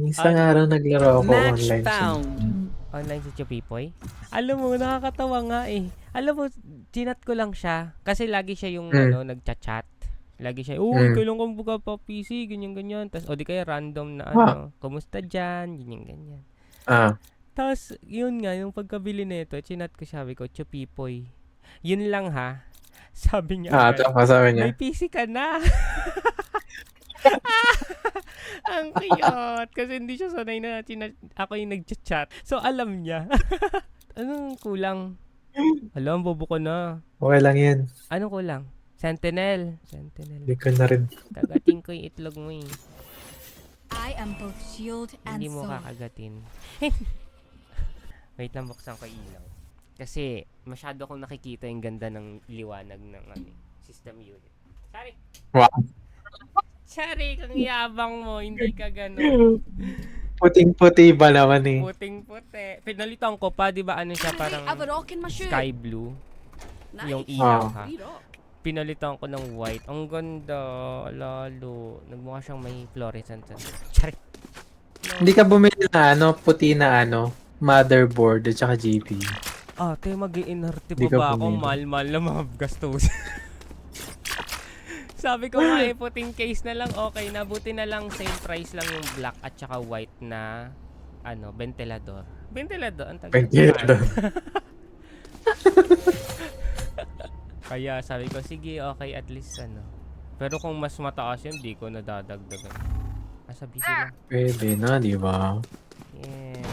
Isang araw naglaro ako Match online siya. found. Online si Chupipoy? Alam mo, nakakatawa nga eh. Alam mo, chinat ko lang siya. Kasi lagi siya yung nagchat-chat. Lagi siya, uy, kailan kang buka pa PC, ganyan-ganyan. Tapos, o di kaya random na kumusta dyan, ganyan-ganyan. Tapos, yun nga, yung pagkabili nito, chinat ko, sabi ko, Chupipoy. Yun lang ha. Sabi niya agad, Tapos sabi niya, may PC ka na. Ang cute. Kasi hindi siya sanay na ako yung nagchat-chat. So, alam niya. Anong kulang? Alam, bobo ko na. okay lang yan. Anong kulang? Sentinel. Hindi ko na rin. Kagating ko yung itlog mo eh. I am both shield and Hindi mo sword. kakagatin. Wait lang, buksan ko ilaw. Kasi, masyado akong nakikita yung ganda ng liwanag ng system unit. Sorry! Wow. Sorry, kang yabang mo. Hindi ka ganun. Puting-puti ba naman eh. Puting-puti. Pinalitan ko pa, di ba ano siya parang sky blue. Yung ilaw ha. Pinalitan ko ng white. Ang ganda, lalo. Nagmukha siyang may fluorescent. Sorry. Hindi ka bumili na puti na motherboard at saka GPU. Te, mag-i-inerte Di pa ka ba ako? bumili. Mahal-mahal na mga gastos. Sabi ko nga puting case na lang okay na. Buti na lang same price lang yung black at saka white na ventilador. Ventilador? Ang tagal. Ventilador. Kaya sabi ko, sige, okay, at least Pero kung mas mataas yun, di ko nadadagdagan. Nasa busy lang. Pwede na, di ba? Yeah.